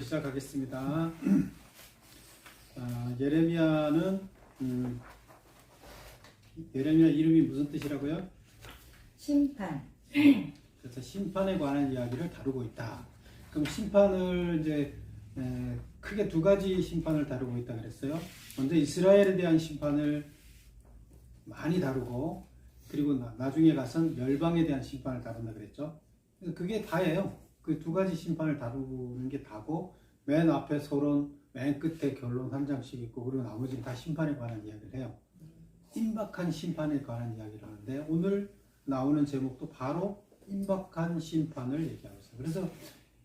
시작하겠습니다. 예레미야는 예레미야 이름이 무슨 뜻이라고요? 심판. 그래서 심판에 관한 이야기를 다루고 있다. 그럼 심판을 이제 크게 두 가지 심판을 다루고 있다 그랬어요. 먼저 이스라엘에 대한 심판을 많이 다루고, 그리고 나중에 가선 열방에 대한 심판을 다룬다 그랬죠. 그게 다예요. 그 두 가지 심판을 다루는 게 다고, 맨 앞에 서론, 맨 끝에 결론 한 장씩 있고, 그리고 나머지는 다 심판에 관한 이야기를 해요. 임박한 심판에 관한 이야기를 하는데, 오늘 나오는 제목도 바로 임박한 심판을 얘기하고 있어요. 그래서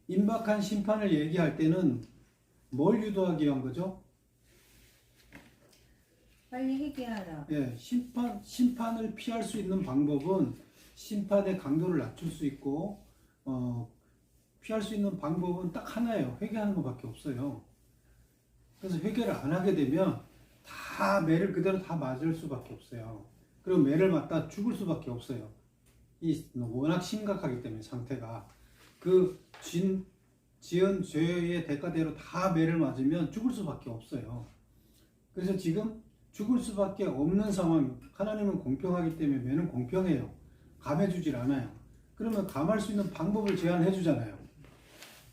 임박한 심판을 얘기할 때는 뭘 유도하기 위한 거죠? 빨리 회개하라. 예, 심판을 피할 수 있는 방법은 심판의 강도를 낮출 수 있고, 피할 수 있는 방법은 딱 하나예요. 회개하는 것밖에 없어요. 그래서 회개를 안 하게 되면 다 매를 그대로 다 맞을 수밖에 없어요. 그리고 매를 맞다 죽을 수밖에 없어요. 이 워낙 심각하기 때문에 상태가 그 지은 죄의 대가대로 다 매를 맞으면 죽을 수밖에 없어요. 그래서 지금 죽을 수밖에 없는 상황. 하나님은 공평하기 때문에 매는 공평해요. 감해주질 않아요. 그러면 감할 수 있는 방법을 제안해 주잖아요.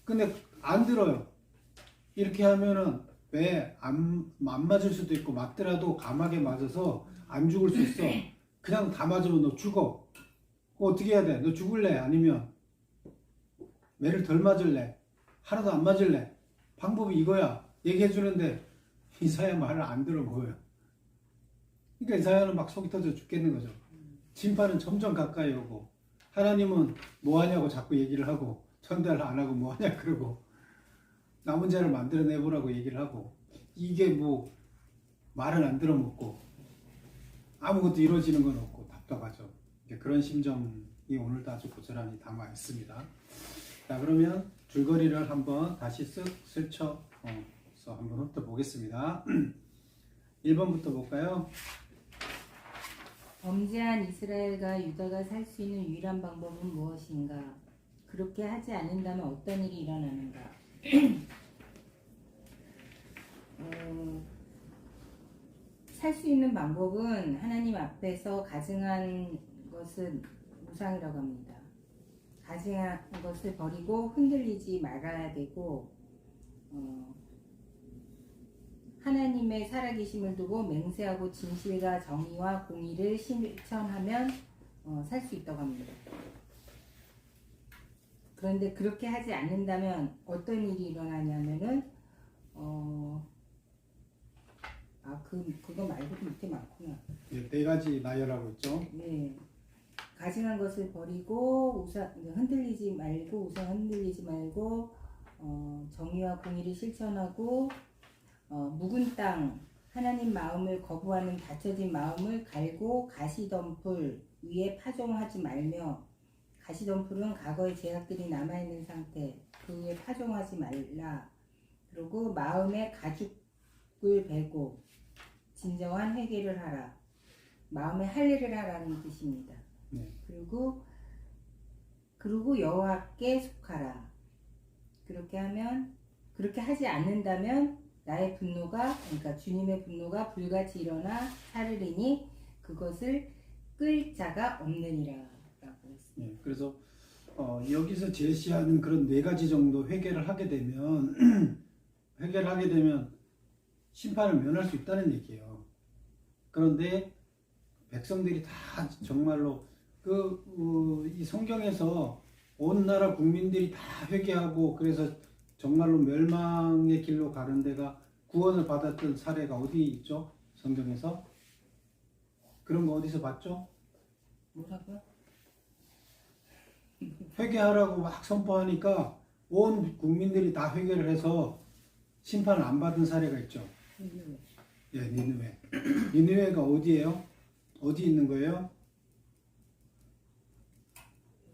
근데 안 들어요. 이렇게 하면은 매 안 맞을 수도 있고, 맞더라도 감하게 맞아서 안 죽을 수 있어. 그냥 다 맞으면 너 죽어. 어떻게 해야 돼? 너 죽을래? 아니면 매를 덜 맞을래? 하나도 안 맞을래? 방법이 이거야. 얘기해 주는데 이사야 말을 안 들어 먹어요. 그러니까 이사야는 막 속이 터져 죽겠는 거죠. 심판은 점점 가까이 오고, 하나님은 뭐 하냐고 자꾸 얘기를 하고, 전달 안 하고 뭐 하냐 그러고, 남은 자를 만들어내보라고 얘기를 하고, 이게 뭐 말은 안 들어먹고 아무것도 이루어지는 건 없고 답답하죠. 그런 심정이 오늘도 아주 고스란히 담아 있습니다. 자, 그러면 줄거리를 한번 다시 쓱 스쳐서 한번 훑어보겠습니다. 1번부터 볼까요? 범죄한 이스라엘과 유다가 살 수 있는 유일한 방법은 무엇인가? 그렇게 하지 않는다면 어떤 일이 일어나는가? 살 수 있는 방법은 하나님 앞에서 가증한 것은 우상이라고 합니다. 가증한 것을 버리고 흔들리지 말아야 되고, 하나님의 살아계심을 두고 맹세하고 진실과 정의와 공의를 실천하면 살 수 있다고 합니다. 그런데 그렇게 하지 않는다면 어떤 일이 일어나냐면은 그거 말고도 밑에 많구나. 네 가지 나열하고 있죠. 네. 가증한 것을 버리고 흔들리지 말고 정의와 공의를 실천하고, 묵은 땅, 하나님 마음을 거부하는 닫혀진 마음을 갈고 가시덤불 위에 파종하지 말며, 가시덤불은 과거의 죄악들이 남아있는 상태, 그 위에 파종하지 말라. 그리고 마음에 가죽을 베고 진정한 회개를 하라. 마음에 할례를 하라는 뜻입니다. 네. 그리고 여호와께 속하라. 그렇게 하지 않는다면 나의 분노가, 그러니까 주님의 분노가 불같이 일어나 사르리니 그것을 끌 자가 없느니라 라고 했습니다. 네, 그래서 여기서 제시하는 그런 네 가지 정도 회개를 하게 되면 심판을 면할 수 있다는 얘기예요. 그런데 백성들이 다 정말로 이 성경에서 온 나라 국민들이 다 회개하고, 그래서 정말로 멸망의 길로 가는 데가 구원을 받았던 사례가 어디 있죠? 성경에서? 그런 거 어디서 봤죠? 뭐라고요? 회개하라고 막 선포하니까 온 국민들이 다 회개를 해서 심판을 안 받은 사례가 있죠. 예, 니느웨. 니느웨가 어디예요? 어디 있는 거예요?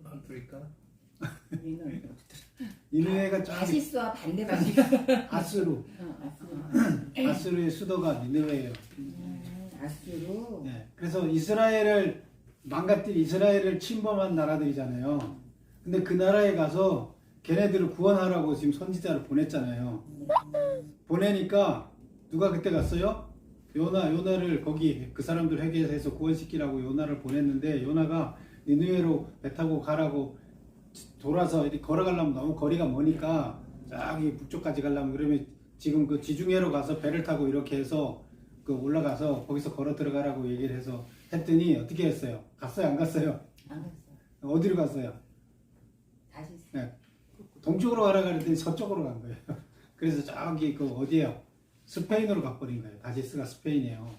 아프리카? 니느웨가 저기 다시스와 반대 방향. 아스루. 아스루의 수도가 니느웨예요. 아수로. 네, 그래서 이스라엘을 침범한 나라들이잖아요. 근데 그 나라에 가서 걔네들을 구원하라고 지금 선지자를 보냈잖아요. 보내니까 누가 그때 갔어요? 요나를 거기 그 사람들 회개해서 구원시키라고 요나를 보냈는데 요나가 니느웨로 배 타고 가라고 돌아서 이렇게 걸어가려면 너무 거리가 머니까 저기 북쪽까지 가려면 그러면 지금 그 지중해로 가서 배를 타고 이렇게 해서 그 올라가서 거기서 걸어 들어가라고 얘기를 해서 했더니 어떻게 했어요? 갔어요? 안 갔어요? 안 갔어. 어디로 갔어요? 다시 네. 동쪽으로 가라 그랬더니 서쪽으로 간 거예요. 그래서 저기 그 어디에요? 스페인으로 가버린 거예요. 다시스가 스페인이에요.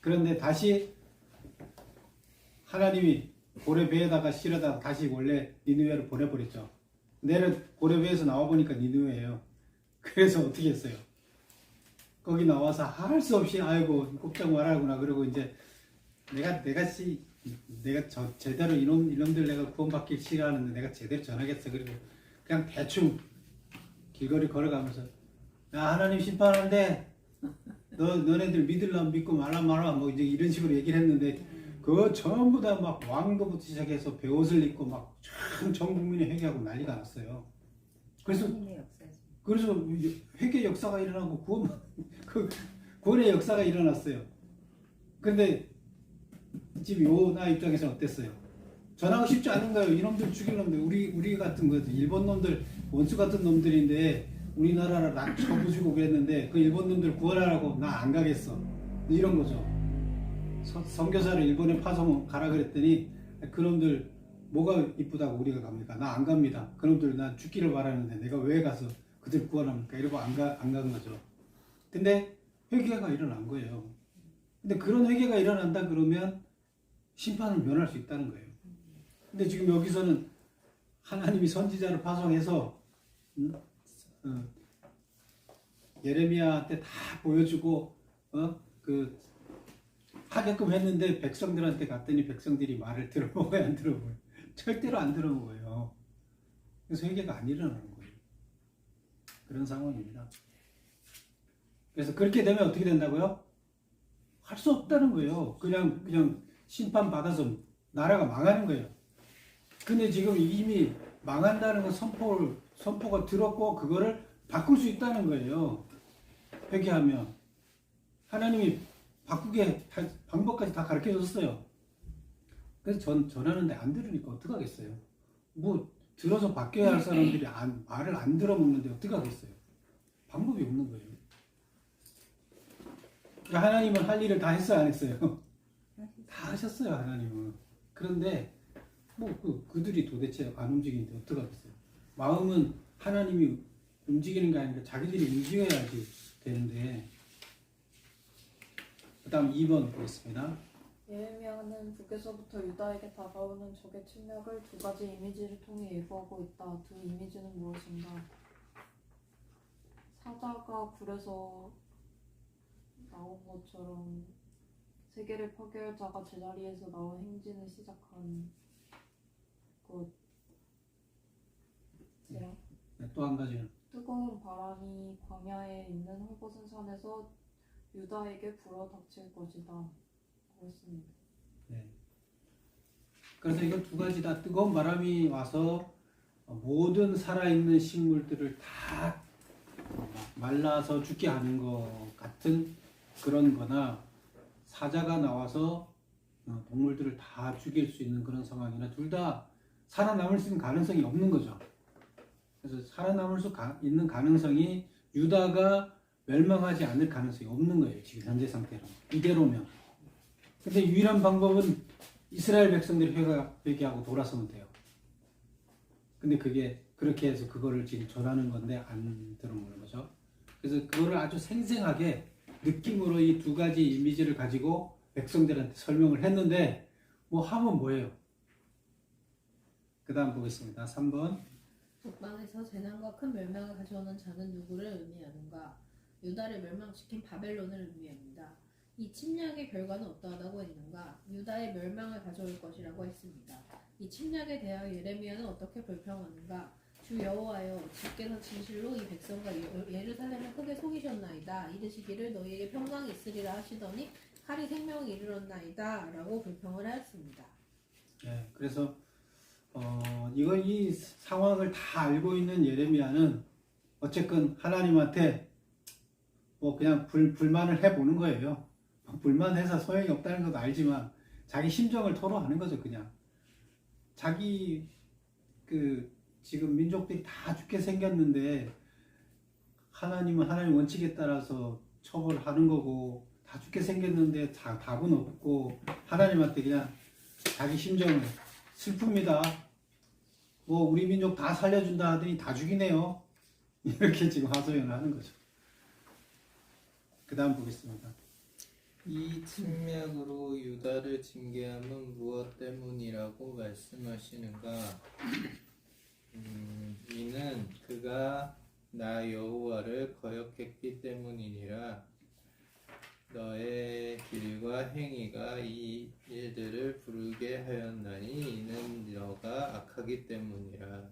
그런데 다시 하나님이 고레배에다가 실어다가 다시 원래 니느웨로 보내버렸죠. 내려 고레배에서 나와보니까 니느웨예요. 그래서 어떻게 했어요? 거기 나와서 할 수 없이 아이고 꼼짝 말하구나 그러고 이제 내가 제대로 이놈들 내가 구원받기 싫어하는데 내가 제대로 전하겠어. 그리고 그냥 대충 길거리 걸어가면서 야 하나님 심판하는데 너네들 믿으려면 믿고 말라 뭐 이제 이런 식으로 얘기를 했는데 그거 전부 다 막 왕도부터 시작해서 베옷을 입고 막 전 국민이 회개하고 난리가 났어요. 그래서 하나님의 역사지. 그래서 회개 역사가 일어나고 구원의 역사가 일어났어요. 근데 지금 요나 입장에서는 어땠어요? 전하고 싶지 않은 거예요. 이놈들 죽일 놈들 우리 같은 거 일본 놈들 원수 같은 놈들인데 우리나라를 막 쳐부수고 그랬는데 그 일본 놈들 구원하라고 나 안 가겠어 이런 거죠. 선교사를 일본에 파송 가라 그랬더니 그놈들 뭐가 이쁘다고 우리가 갑니까? 나 안 갑니다. 그놈들 난 죽기를 바라는데 내가 왜 가서 그들 구원합니까? 이러고 안 간 거죠. 근데 회개가 일어난 거예요. 근데 그런 회개가 일어난다 그러면 심판을 면할 수 있다는 거예요. 근데 지금 여기서는 하나님이 선지자를 파송해서 예레미야 때 다 보여주고 하게끔 했는데 백성들한테 갔더니 백성들이 말을 들어먹어요, 안 들어먹어요? 절대로 안 들어먹어요. 그래서 회개가 안 일어나는 거예요. 그런 상황입니다. 그래서 그렇게 되면 어떻게 된다고요? 할 수 없다는 거예요. 그냥 심판 받아서 나라가 망하는 거예요. 근데 지금 이미 망한다는 거 선포가 들었고 그거를 바꿀 수 있다는 거예요. 회개하면 하나님이 바꾸게 할 방법까지 다 가르쳐 줬어요. 그래서 전하는데 안 들으니까 어떡하겠어요? 뭐 들어서 바뀌어야 할 사람들이 말을 안 들어먹는데 어떡하겠어요? 방법이 없는 거예요. 그러니까 하나님은 할 일을 다 했어요, 안 했어요? 다 하셨어요, 하나님은. 그런데 그들이 도대체 안 움직이는데 어떡하겠어요? 마음은 하나님이 움직이는 게 아니라 자기들이 움직여야지 되는데. 그 다음 2번 보겠습니다. 예레미야는 북에서부터 유다에게 다가오는 적의 침략을 두 가지 이미지를 통해 예고하고 있다. 두 이미지는 무엇인가? 사자가 굴에서 나온 것처럼 세계를 파괴할 자가 제자리에서 나온 행진을 시작한 것이랑 또 한 가지는 뜨거운 바람이 광야에 있는 헐벗은 산에서 유다에게 불어닥칠 것이다. 그렇습니다. 네. 그래서 이거 두 가지 다 뜨거운 바람이 와서 모든 살아있는 식물들을 다 말라서 죽게 하는 것 같은 그런 거나 사자가 나와서 동물들을 다 죽일 수 있는 그런 상황이나 둘 다 살아남을 수 있는 가능성이 없는 거죠. 그래서 살아남을 수 있는 가능성이 유다가 멸망하지 않을 가능성이 없는 거예요. 지금 현재 상태로. 이대로면. 근데 유일한 방법은 이스라엘 백성들이 회개하고 돌아서면 돼요. 근데 그게 그렇게 해서 그거를 지금 전하는 건데 안 들어보는 거죠. 그래서 그거를 아주 생생하게 느낌으로 이 두 가지 이미지를 가지고 백성들한테 설명을 했는데 뭐 하면 뭐예요? 그 다음 보겠습니다. 3번. 북방에서 재난과 큰 멸망을 가져오는 자는 누구를 의미하는가? 유다를 멸망시킨 바벨론을 의미합니다. 이 침략의 결과는 어떠하다고 했는가? 유다의 멸망을 가져올 것이라고 했습니다. 이 침략에 대하여 예레미야는 어떻게 불평하는가? 주 여호와여, 주께서 진실로 이 백성과 예루살렘을 크게 속이셨나이다. 이르시기를 너희에게 평강이 있으리라 하시더니 칼이 생명에 이르렀나이다 라고 불평을 하였습니다. 네, 그래서 이 상황을 다 알고 있는 예레미야는 어쨌건 하나님한테 뭐 그냥 불만을 해보는 거예요. 불만해서 소용이 없다는 것도 알지만 자기 심정을 토로하는 거죠. 그냥 자기 지금 민족들이 다 죽게 생겼는데 하나님은 하나님 원칙에 따라서 처벌하는 거고 다 죽게 생겼는데 답은 없고 하나님한테 그냥 자기 심정을 슬픕니다. 뭐 우리 민족 다 살려준다 하더니 다 죽이네요. 이렇게 지금 하소연을 하는 거죠. 그 다음 보겠습니다. 이 침략으로 유다를 징계함은 무엇 때문이라고 말씀하시는가? 이는 그가 나 여호와를 거역했기 때문이니라. 너의 길과 행위가 이 일들을 부르게 하였나니 이는 너가 악하기 때문이라.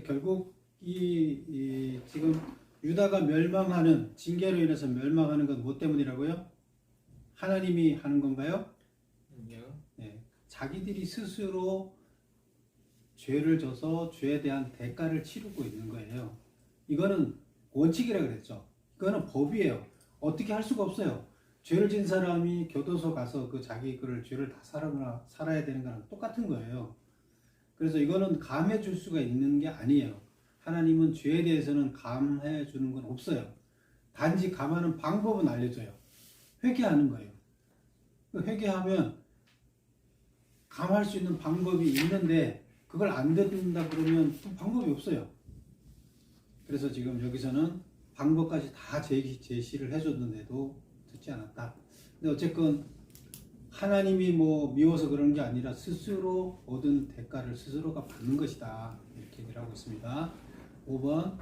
결국 지금 유다가 멸망하는 징계로 인해서 멸망하는 건 뭐 때문이라고요? 하나님이 하는 건가요? 아니요. 네, 자기들이 스스로 죄를 져서 죄에 대한 대가를 치르고 있는 거예요. 이거는 원칙이라 그랬죠. 이거는 법이에요. 어떻게 할 수가 없어요. 죄를 진 사람이 교도소 가서 자기 죄를 다 살아야 되는 거랑 똑같은 거예요. 그래서 이거는 감해 줄 수가 있는 게 아니에요. 하나님은 죄에 대해서는 감해 주는 건 없어요. 단지 감하는 방법은 알려줘요. 회개하는 거예요. 회개하면 감할 수 있는 방법이 있는데 그걸 안 듣는다 그러면 또 방법이 없어요. 그래서 지금 여기서는 방법까지 다 제시를 해줬는데도 듣지 않았다. 근데 어쨌건 하나님이 뭐 미워서 그런 게 아니라 스스로 얻은 대가를 스스로가 받는 것이다. 이렇게 얘기를 하고 있습니다. 5번.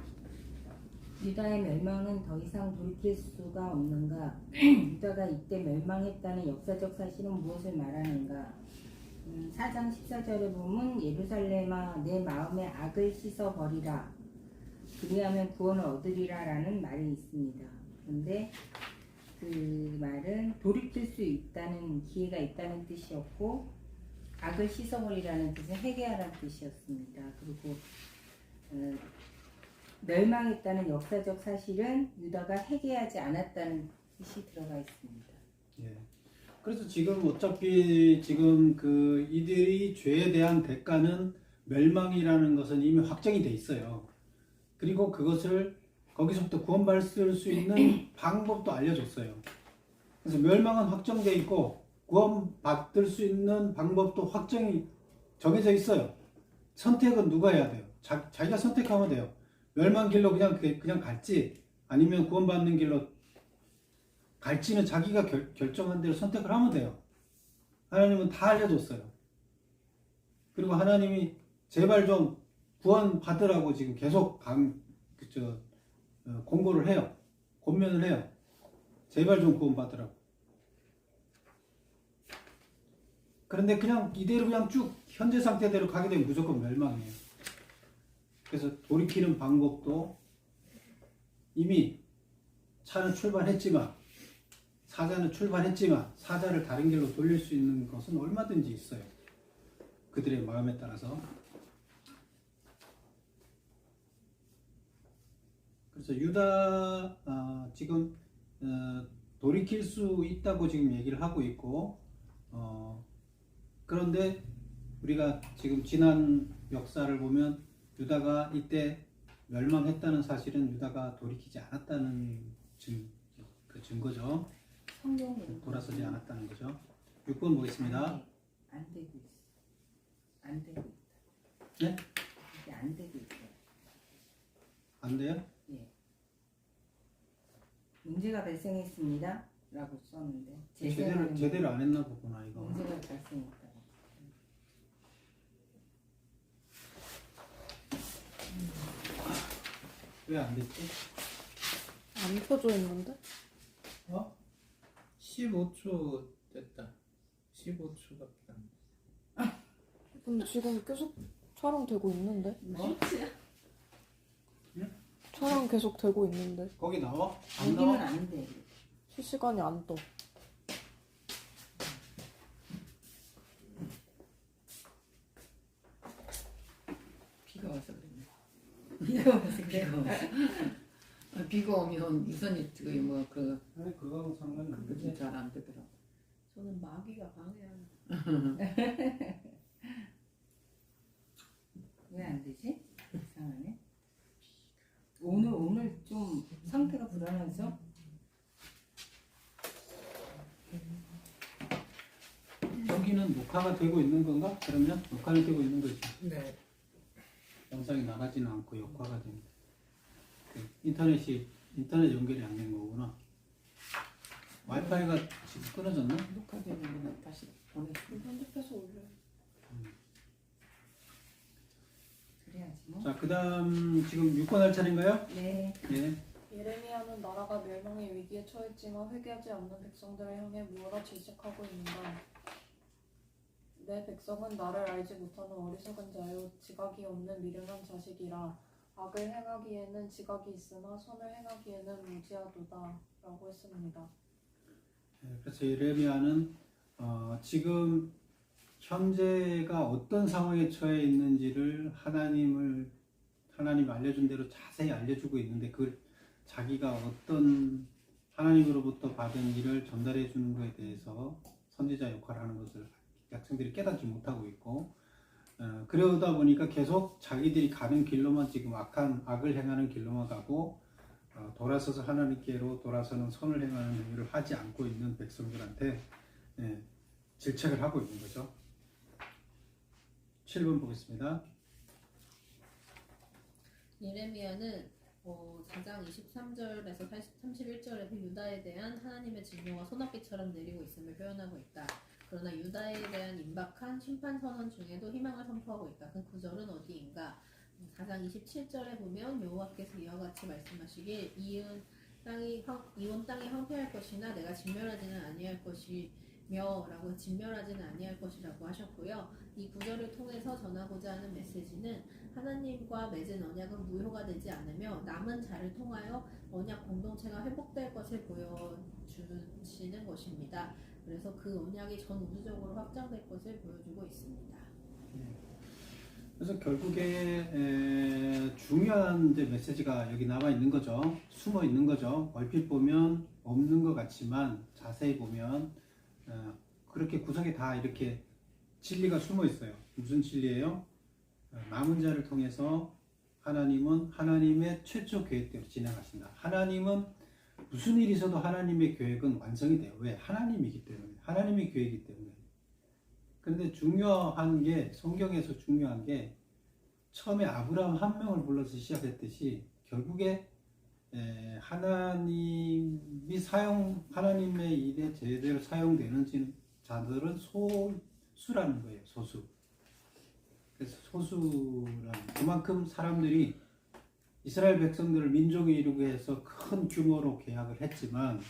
유다의 멸망은 더 이상 돌이킬 수가 없는가? 유다가 이때 멸망했다는 역사적 사실은 무엇을 말하는가? 4장 14절에 보면 예루살렘아 내 마음의 악을 씻어버리라 그리하면 구원을 얻으리라 라는 말이 있습니다. 그런데 그 말은 돌이킬 수 있다는 기회가 있다는 뜻이었고 악을 씻어버리라는 뜻은 회개하라는 뜻이었습니다. 그리고 멸망했다는 역사적 사실은 유다가 회개하지 않았다는 뜻이 들어가 있습니다. 예. 그래서 지금 어차피 지금 이들이 죄에 대한 대가는 멸망이라는 것은 이미 확정이 돼 있어요. 그리고 그것을 거기서부터 구원받을 수 있는 방법도 알려줬어요. 그래서 멸망은 확정돼 있고 구원받을 수 있는 방법도 확정이 정해져 있어요. 선택은 누가 해야 돼요? 자기가 선택하면 돼요. 멸망 길로 그냥 갈지 아니면 구원받는 길로 갈지는 자기가 결정한 대로 선택을 하면 돼요. 하나님은 다 알려줬어요. 그리고 하나님이 제발 좀 구원 받으라고 지금 계속 공고를 해요. 권면을 해요. 제발 좀 구원 받으라고. 그런데 그냥 이대로 그냥 쭉 현재 상태대로 가게 되면 무조건 멸망이에요. 그래서 돌이키는 방법도 이미 차는 출발했지만 사자는 출발했지만 사자를 다른 길로 돌릴 수 있는 것은 얼마든지 있어요. 그들의 마음에 따라서. 그래서 유다 지금 돌이킬 수 있다고 지금 얘기를 하고 있고 그런데 우리가 지금 지난 역사를 보면 유다가 이때 멸망했다는 사실은 유다가 돌이키지 않았다는 증거죠. 성경에 돌아서지 않았다는 거죠. 6번 보겠습니다. 안 되고 있어. 안 되고 있다. 네? 이게 안 되고 있어요. 안 돼요? 예. 문제가 발생했습니다. 라고 썼는데 제대로 안 했나 보구나 이거. 문제가 발생했다. 왜 안 됐지? 안 켜져 있는데? 15초 됐다. 15초밖에 안 돼. 근데 지금 계속 촬영되고 있는데? 촬영 계속 되고 있는데 거기 나와? 안 여기는 나와? 안 돼. 실시간이 안 떠. 비가 오지. 비가 오면 유선이 뭐그 아니 그거하고 상관이 없는데. 잘안 되더라고. 저는 마귀가 방해하는. 왜 안 되지? 이상하네. 오늘 좀 상태가 불안하죠? 여기는 녹화가 되고 있는 건가? 그러면 녹화는 되고 있는 거지. 네. 영상이 나가지는 않고 녹화가 됩니다. 인터넷 연결이 안 된 거구나. 와이파이가 지금 끊어졌나? 녹화되는 거는 다시 보내. 편집해서 올려요. 그래야지 뭐. 자, 그다음 지금 6권 할 차례인가요? 네. 예. 예레미야는 나라가 멸망의 위기에 처했지만 회개하지 않는 백성들을 향해 무엇라 질책하고 있는가. 내 백성은 나를 알지 못하는 어리석은 자요 지각이 없는 미련한 자식이라. 악을 행하기에는 지각이 있으나 선을 행하기에는 무지하도다 라고 했습니다. 그래서 예레미야는 지금 현재가 어떤 상황에 처해 있는지를 하나님이 알려준 대로 자세히 알려주고 있는데 그 자기가 어떤 하나님으로부터 받은 일을 전달해 주는 것에 대해서 선지자 역할을 하는 것을 백성들이 깨닫지 못하고 있고 그러다 보니까 계속 자기들이 가는 길로만 지금 악을 행하는 길로만 가고 돌아서서 하나님께로 돌아서는 선을 행하는 일을 하지 않고 있는 백성들한테 질책을 하고 있는 거죠. 7번 보겠습니다. 예레미야는 4장 23절에서 31절에서 유다에 대한 하나님의 진노가 소낙비처럼 내리고 있음을 표현하고 있다. 그러나 유다에 대한 임박한 심판 선언 중에도 희망을 선포하고 있다. 그 구절은 어디인가? 4장 27절에 보면 여호와께서 이와 같이 말씀하시길 이온 땅이 황폐할 것이나 내가 진멸하지는 아니할 것이며 라고 진멸하지는 아니할 것이라고 하셨고요. 이 구절을 통해서 전하고자 하는 메시지는 하나님과 맺은 언약은 무효가 되지 않으며 남은 자를 통하여 언약 공동체가 회복될 것을 보여주시는 것입니다. 그래서 그 언약이 전 우주적으로 확장될 것을 보여주고 있습니다. 그래서 결국에 중요한 이제 메시지가 여기 남아 있는 거죠. 숨어 있는 거죠. 얼핏 보면 없는 것 같지만 자세히 보면 그렇게 구석에 다 이렇게 진리가 숨어 있어요. 무슨 진리예요? 남은 자를 통해서 하나님은 하나님의 최초 계획대로 진행하신다. 하나님은 무슨 일이 있어도 하나님의 계획은 완성이 돼요. 왜? 하나님이기 때문에. 하나님의 계획이기 때문에. 그런데 중요한 게 성경에서 중요한 게 처음에 아브라함 한 명을 불러서 시작했듯이 결국에 하나님의 일에 제대로 사용되는 자들은 소수라는 거예요. 소수. 그래서 소수라는 그만큼 사람들이 이스라엘 백성들을 민족이 이루기 위해서 큰 규모로 계약을 했지만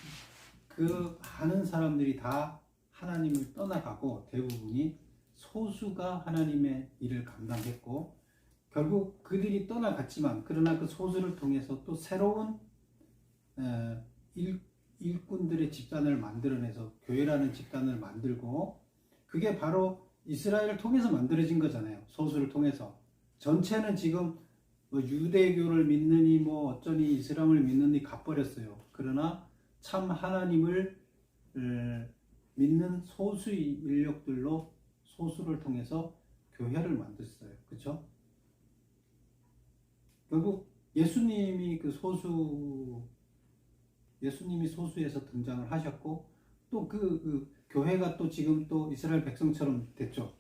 그 많은 사람들이 다 하나님을 떠나가고 대부분이 소수가 하나님의 일을 감당했고 결국 그들이 떠나갔지만 그러나 그 소수를 통해서 또 새로운 일꾼들의 집단을 만들어내서 교회라는 집단을 만들고 그게 바로 이스라엘을 통해서 만들어진 거잖아요. 소수를 통해서. 전체는 지금 뭐 유대교를 믿느니 뭐 어쩌니 이슬람을 믿느니 가버렸어요. 그러나 참 하나님을 믿는 소수 인력들로 소수를 통해서 교회를 만들었어요. 그렇죠? 결국 예수님이 소수에서 등장을 하셨고 또 그 교회가 또 지금 또 이스라엘 백성처럼 됐죠.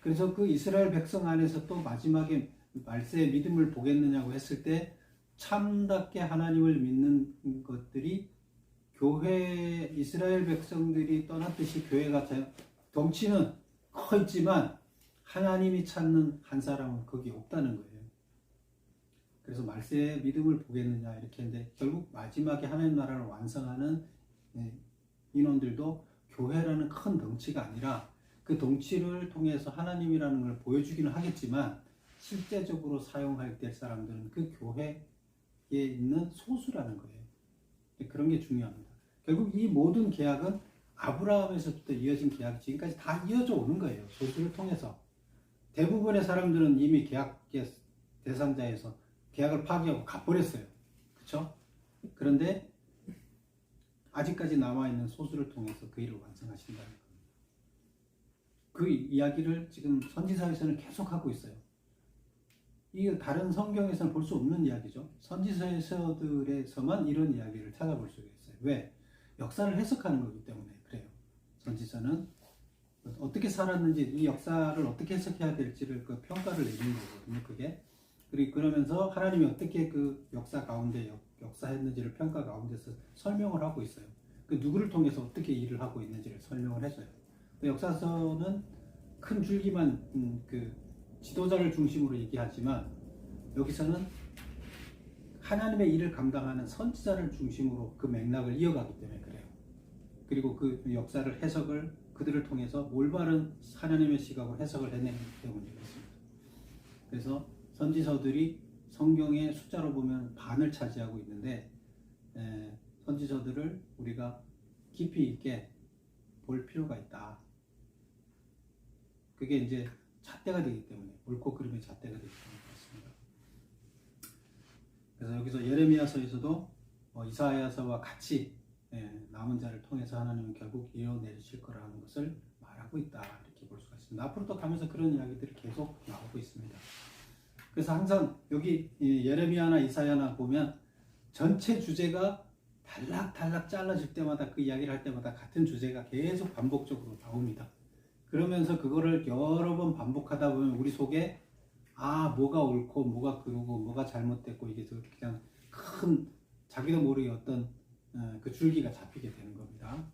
그래서 그 이스라엘 백성 안에서 또 마지막에 말세의 믿음을 보겠느냐고 했을 때 참답게 하나님을 믿는 것들이 교회 이스라엘 백성들이 떠났듯이 교회가 덩치는 커 있지만 하나님이 찾는 한 사람은 거기 없다는 거예요. 그래서 말세의 믿음을 보겠느냐 이렇게 했는데 결국 마지막에 하나님 나라를 완성하는 인원들도 교회라는 큰 덩치가 아니라 그 덩치를 통해서 하나님이라는 걸 보여주기는 하겠지만 실제적으로 사용할 때 사람들은 그 교회에 있는 소수라는 거예요. 그런 게 중요합니다. 결국 이 모든 계약은 아브라함에서부터 이어진 계약이 지금까지 다 이어져 오는 거예요. 소수를 통해서. 대부분의 사람들은 이미 계약의 대상자에서 계약을 파기하고 가버렸어요. 그렇죠? 그런데 아직까지 남아있는 소수를 통해서 그 일을 완성하신다는 겁니다. 그 이야기를 지금 선지서에서는 계속하고 있어요. 이게 다른 성경에서는 볼 수 없는 이야기죠. 선지서에서들에서만 이런 이야기를 찾아볼 수가 있어요. 왜? 역사를 해석하는 거기 때문에 그래요. 선지서는 어떻게 살았는지, 이 역사를 어떻게 해석해야 될지를 그 평가를 내리는 거거든요. 그게. 그리고 그러면서 하나님이 어떻게 그 역사 가운데 역사했는지를 평가 가운데서 설명을 하고 있어요. 그 누구를 통해서 어떻게 일을 하고 있는지를 설명을 해줘요. 역사서는 큰 줄기만 그 지도자를 중심으로 얘기하지만 여기서는 하나님의 일을 감당하는 선지자를 중심으로 그 맥락을 이어가기 때문에 그래요. 그리고 그 역사를 해석을 그들을 통해서 올바른 하나님의 시각으로 해석을 해내기 때문에 그렇습니다. 그래서 선지서들이 성경의 숫자로 보면 반을 차지하고 있는데 선지서들을 우리가 깊이 있게 볼 필요가 있다. 그게 이제 잣대가 되기 때문에 옳고 그름의 잣대가 되기 때문에 그렇습니다. 그래서 여기서 예레미야서에서도 이사야서와 같이 남은 자를 통해서 하나님은 결국 이뤄내실 거라는 것을 말하고 있다 이렇게 볼 수가 있습니다. 앞으로 또 가면서 그런 이야기들이 계속 나오고 있습니다. 그래서 항상 여기 예레미야나 이사야나 보면 전체 주제가 단락단락 잘라질 때마다 그 이야기를 할 때마다 같은 주제가 계속 반복적으로 나옵니다. 그러면서 그거를 여러 번 반복하다 보면 우리 속에 뭐가 옳고 뭐가 그르고 뭐가 잘못됐고 이게 그냥 큰 자기도 모르게 어떤 그 줄기가 잡히게 되는 겁니다.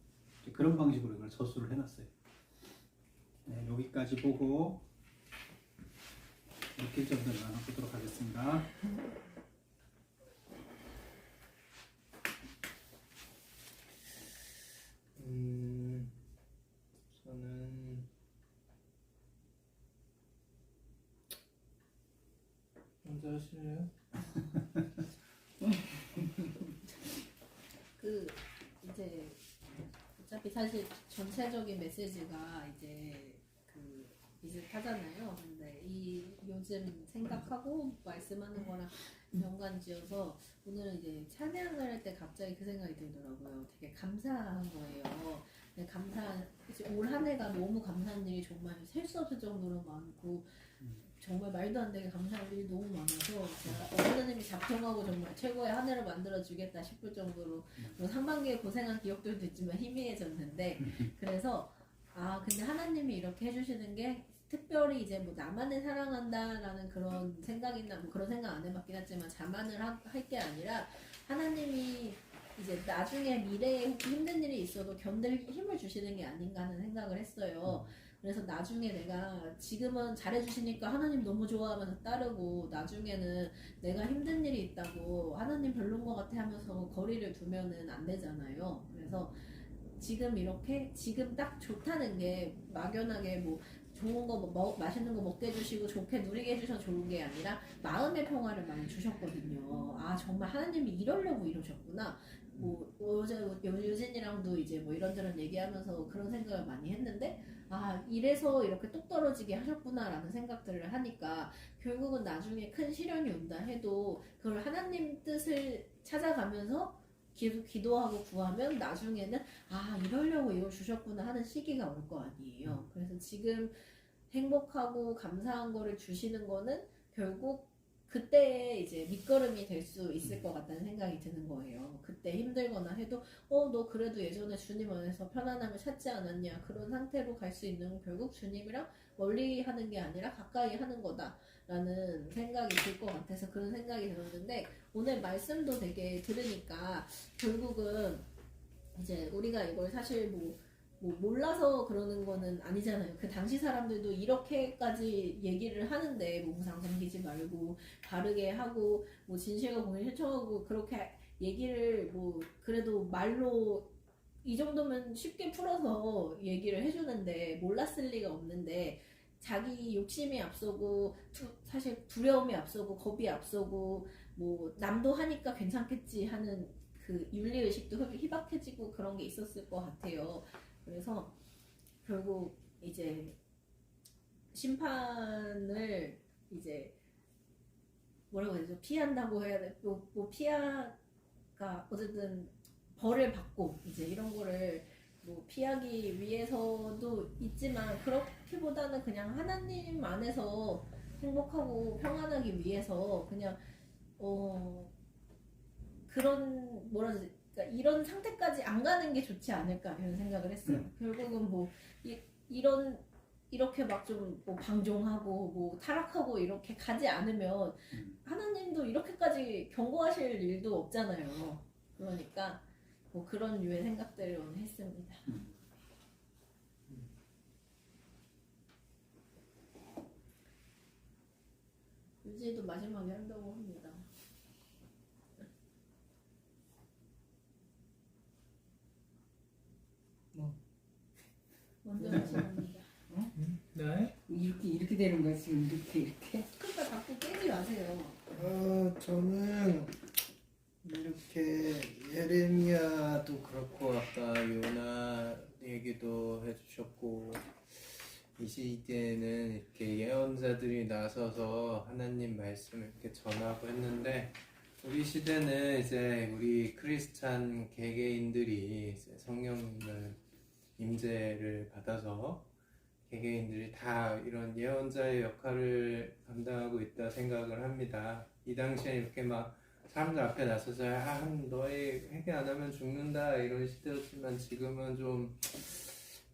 그런 방식으로 이걸 서술을 해놨어요. 네, 여기까지 보고 이렇게 좀 더 나눠보도록 하겠습니다. 저는 혼자 하실래요? 그 이제 어차피 사실 전체적인 메시지가 이제 그 비슷하잖아요. 근데 이 요즘 생각하고 말씀하는 거랑 연관지어서 오늘은 이제 찬양을 할 때 갑자기 그 생각이 들더라고요. 되게 감사한 거예요. 올 한 해가 너무 감사한 일이 정말 셀 수 없을 정도로 많고 정말 말도 안 되게 감사할 일이 너무 많아서 제가 하나님이 자평하고 정말 최고의 한 해를 만들어주겠다 싶을 정도로 상반기에 고생한 기억들도 있지만 희미해졌는데 그래서 근데 하나님이 이렇게 해주시는 게 특별히 이제 뭐 나만을 사랑한다라는 그런 생각이나 뭐 그런 생각 안 해봤긴 하지만 자만을 할 게 아니라 하나님이 이제 나중에 미래에 혹시 힘든 일이 있어도 견딜 힘을 주시는 게 아닌가 하는 생각을 했어요. 그래서 나중에 내가 지금은 잘해주시니까 하나님 너무 좋아하면서 따르고 나중에는 내가 힘든 일이 있다고 하나님 별론 것 같아 하면서 거리를 두면은 안 되잖아요. 그래서 지금 이렇게 지금 딱 좋다는 게 막연하게 뭐 좋은 거 맛있는 거 먹게 해주시고 좋게 누리게 해주셔서 좋은 게 아니라 마음의 평화를 많이 주셨거든요. 정말 하나님이 이러려고 이러셨구나. 뭐 어제 유진이랑도 이제 뭐 이런저런 얘기하면서 그런 생각을 많이 했는데 이래서 이렇게 똑 떨어지게 하셨구나라는 생각들을 하니까 결국은 나중에 큰 시련이 온다 해도 그걸 하나님 뜻을 찾아가면서 기도하고 구하면 나중에는 이러려고 이걸 주셨구나 하는 시기가 올 거 아니에요. 그래서 지금 행복하고 감사한 거를 주시는 거는 결국 그때 이제 밑거름이 될 수 있을 것 같다는 생각이 드는 거예요. 그때 힘들거나 해도 너 그래도 예전에 주님 안에서 편안함을 찾지 않았냐 그런 상태로 갈 수 있는 건 결국 주님이랑 멀리 하는 게 아니라 가까이 하는 거다라는 생각이 들 것 같아서 그런 생각이 들었는데 오늘 말씀도 되게 들으니까 결국은 이제 우리가 이걸 사실 뭐 몰라서 그러는 거는 아니잖아요. 그 당시 사람들도 이렇게까지 얘기를 하는데 무상 섬기지 말고 바르게 하고 뭐 진실과 공의를 실천하고 그렇게 얘기를 뭐 그래도 말로 이 정도면 쉽게 풀어서 얘기를 해주는데 몰랐을 리가 없는데 자기 욕심이 앞서고 사실 두려움이 앞서고 겁이 앞서고 뭐 남도 하니까 괜찮겠지 하는 그 윤리의식도 희박해지고 그런 게 있었을 것 같아요. 그래서 결국 이제 심판을 이제 뭐라고 해야 되죠? 피한다고 해야 돼. 뭐 피하가 어쨌든 벌을 받고 이제 이런 거를 뭐 피하기 위해서도 있지만 그렇기보다는 그냥 하나님 안에서 행복하고 평안하기 위해서 그냥 그런 뭐라 해야 되지? 그러니까 이런 상태까지 안 가는 게 좋지 않을까 이런 생각을 했어요. 결국은 뭐 이런 이렇게 막 좀 뭐 방종하고 뭐 타락하고 이렇게 가지 않으면 하나님도 이렇게까지 경고하실 일도 없잖아요. 그러니까 뭐 그런 류의 생각들을 오늘 했습니다. 유지도 마지막에 한다고 합니다. 뭐? 먼저 하시랍니다. 네? 이렇게 되는 거야 지금 이렇게. 그러니까 자꾸 깨지 마세요. 저는 이렇게 예레미야도 그렇고 아까 요나 얘기도 해주셨고 이 시대에는 이렇게 예언자들이 나서서 하나님 말씀을 이렇게 전하고 했는데 우리 시대는 이제 우리 크리스찬 개개인들이 이제 성령님을 임재를 받아서 개개인들이 다 이런 예언자의 역할을 감당하고 있다 생각을 합니다. 이 당시에 이렇게 막 사람들 앞에 나서서 너희 회개 안 하면 죽는다 이런 시대였지만 지금은 좀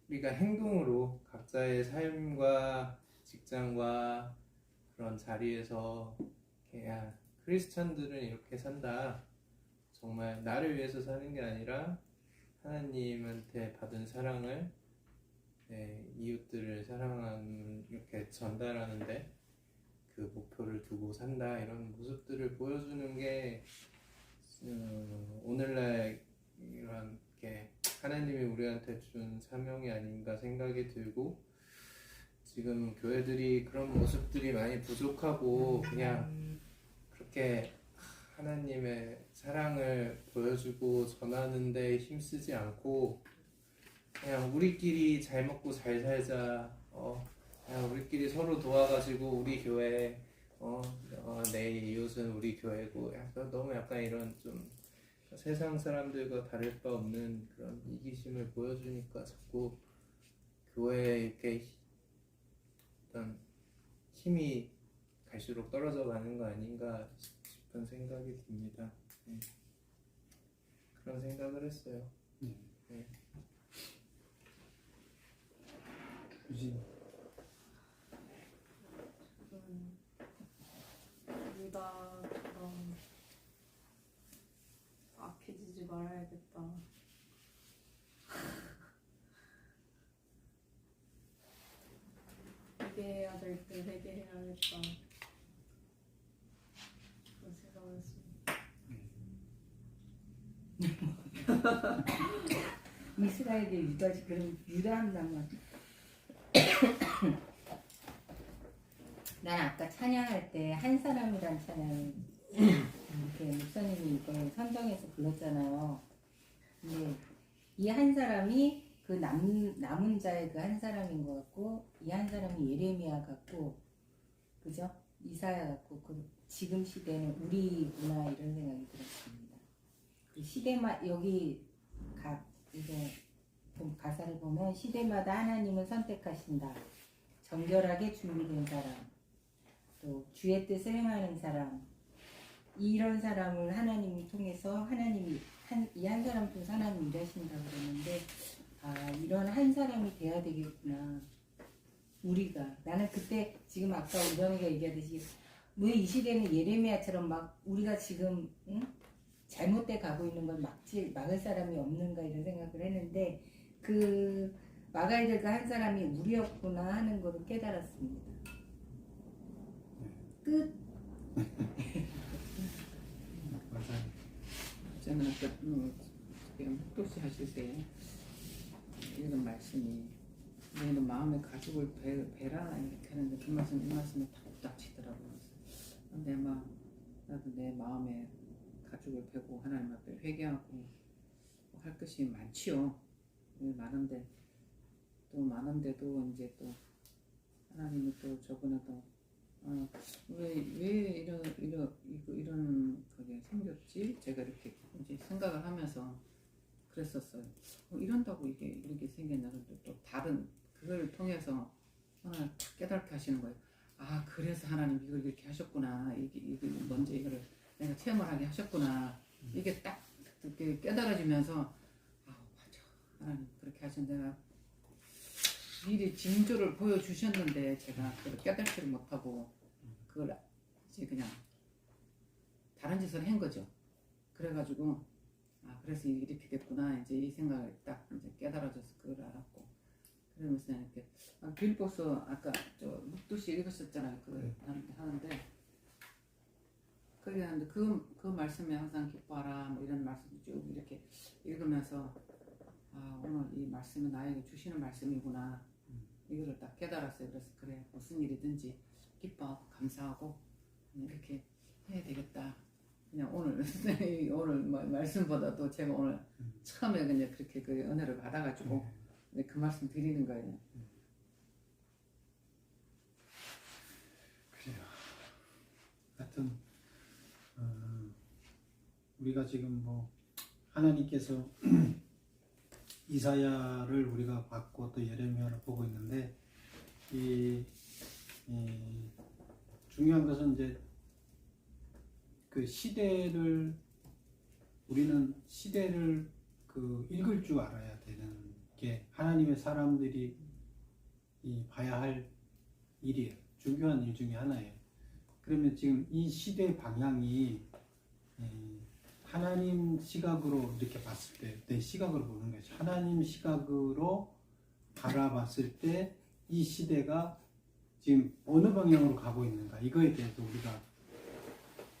우리가 행동으로 각자의 삶과 직장과 그런 자리에서 크리스찬들은 이렇게 산다. 정말 나를 위해서 사는 게 아니라 하나님한테 받은 사랑을 이웃들을 사랑하는 이렇게 전달하는데 그 목표를 두고 산다 이런 모습들을 보여주는 게 오늘날 이렇게 하나님이 우리한테 준 사명이 아닌가 생각이 들고 지금 교회들이 그런 모습들이 많이 부족하고 그냥 그렇게 하나님의 사랑을 보여주고 전하는데 힘쓰지 않고 그냥 우리끼리 잘 먹고 잘 살자 그냥 우리끼리 서로 도와가지고 우리 교회 내 이웃은 우리 교회고 너무 약간 이런 좀 세상 사람들과 다를 바 없는 그런 이기심을 보여주니까 자꾸 교회에 이렇게 어떤 힘이 갈수록 떨어져 가는 거 아닌가 싶은 생각이 듭니다. 그런 생각을 했어요. 유진. 유다처럼 악해지지 말아야겠다. 회개해야 될 때 회개해야겠다. 그런 생각을 했습니다. 이스라엘의 유다지 그럼 유다 한다면 난 아까 찬양할 때 한 사람이란 찬양 이렇게 목사님이 이걸 선정해서 불렀잖아요. 근데 이 한 사람이 그 남은 자의 그 한 사람인 것 같고 이 한 사람이 예레미야 같고 그죠? 이사야 같고 그 지금 시대는 우리구나 이런 생각이 들었습니다. 그 시대마 여기 이제 가사를 보면 시대마다 하나님을 선택하신다. 정결하게 준비된 사람, 또 주의 뜻을 행하는 사람, 이런 사람을 하나님이 통해서 하나님이 이 한 사람 통해서 하나님이 일하신다 그러는데 이런 한 사람이 돼야 되겠구나. 우리가 나는 그때 지금 아까 우정이가 얘기하듯이 왜 이 시대는 예레미야처럼 막 우리가 지금 잘못돼 가고 있는 걸 막을 사람이 없는가 이런 생각을 했는데 그 막아야 될 그 한 사람이 우리였구나 하는 거를 깨달았습니다. 끝. 맞아요. 저는 아까 목도시 하실 때 읽은 말씀이 너희는 마음의 가죽을 베라 이렇게 하는데 그 말씀 이 말씀에 딱 치더라고요. 근데 나도 내 마음에 가죽을 베고 하나님 앞에 회개하고 할 것이 많지요. 많은데도 이제 또 하나님이 또 저번에도 왜 이런 그게 생겼지? 제가 이렇게 이제 생각을 하면서 그랬었어요. 이런다고 이게 이렇게 생겼나? 근데 또 다른 그걸 통해서 하나님 딱 깨닫게 하시는 거예요. 아, 그래서 하나님 이걸 이렇게 하셨구나. 이게 먼저 이거를 내가 체험을 하게 하셨구나. 이게 딱 이렇게 깨달아지면서 아, 맞아. 하나님 그렇게 하신 내가 미리 징조를 보여주셨는데 제가 그걸 깨닫지를 못하고 그걸 이제 그냥 다른 짓을 한 거죠. 그래가지고 아, 그래서 이렇게 됐구나. 이제 이 생각을 딱 이제 깨달아져서 그걸 알았고 그러면서 이렇게 빌보서 아까 저 묵두시 읽으셨잖아요. 그걸 하는데 그게 하는데 그 말씀에 항상 기뻐하라 뭐 이런 말씀 쭉 이렇게 읽으면서 아, 오늘 이 말씀이 나에게 주시는 말씀이구나. 이거를 딱 깨달았어요. 그래서 그래 무슨 일이든지 기뻐하고 감사하고 이렇게 해야 되겠다. 그냥 오늘 오늘 말씀보다도 제가 오늘 처음에 그냥 그렇게 그 은혜를 받아가지고 그 말씀 드리는 거예요. 그래요. 하여튼 우리가 지금 뭐 하나님께서 이사야를 우리가 받고 또 예레미야를 보고 있는데 이 중요한 것은 이제 그 시대를 우리는 시대를 그 읽을 줄 알아야 되는 게 하나님의 사람들이 봐야 할 일이에요. 중요한 일 중에 하나예요. 그러면 지금 이 시대 방향이 하나님 시각으로 이렇게 봤을 때 내 시각으로 보는 거죠. 하나님 시각으로 바라봤을 때 이 시대가 지금 어느 방향으로 가고 있는가 이거에 대해서 우리가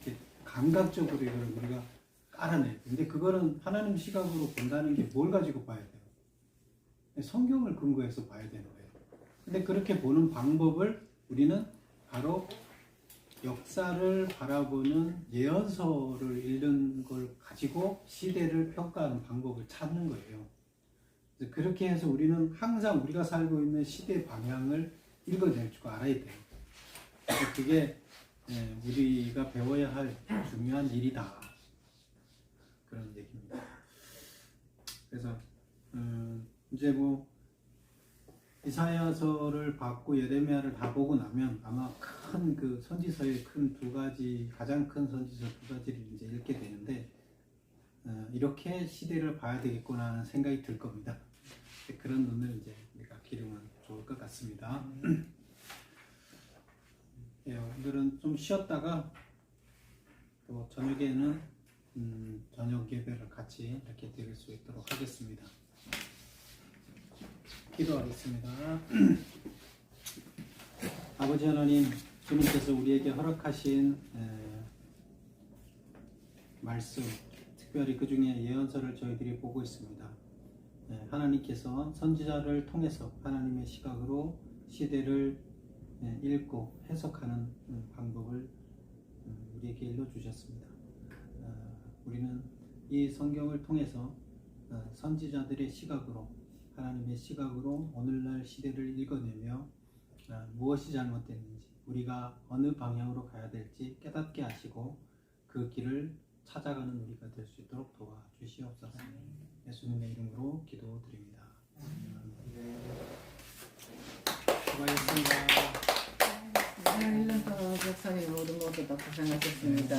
이렇게 감각적으로 이걸 우리가 깔아내야 돼. 근데 그거는 하나님 시각으로 본다는 게 뭘 가지고 봐야 돼요? 성경을 근거해서 봐야 되는 거예요. 근데 그렇게 보는 방법을 우리는 바로 역사를 바라보는 예언서를 읽는 걸 가지고 시대를 평가하는 방법을 찾는 거예요. 그래서 그렇게 해서 우리는 항상 우리가 살고 있는 시대 방향을 읽어낼 줄 알아야 돼요. 그래서 그게 우리가 배워야 할 중요한 일이다. 그런 얘기입니다. 그래서 이제 뭐 이사야서를 받고 예레미야를 다 보고 나면 아마 큰 그 선지서의 큰 두 가지 가장 큰 선지서 두 가지를 이제 읽게 되는데 이렇게 시대를 봐야 되겠구나 하는 생각이 들 겁니다. 그런 눈을 이제 우리가 기르면 좋을 것 같습니다. 예, 오늘은 좀 쉬었다가 또 저녁에는 저녁 예배를 같이 이렇게 드릴 수 있도록 하겠습니다. 기도하겠습니다. 아버지 하나님, 주님께서 우리에게 허락하신 말씀, 특별히 그 중에 예언서를 저희들이 보고 있습니다. 하나님께서 선지자를 통해서 하나님의 시각으로 시대를 읽고 해석하는 방법을 우리에게 일러주셨습니다. 우리는 이 성경을 통해서 선지자들의 시각으로 하나님의 시각으로 오늘날 시대를 읽어내며 무엇이 잘못됐는지 우리가 어느 방향으로 가야 될지 깨닫게 하시고 그 길을 찾아가는 우리가 될 수 있도록 도와주시옵소서. 예수님의 이름으로 기도드립니다. 수고하셨습니다. 1년 동안 목사님 모든 것도 다 고생하셨습니다.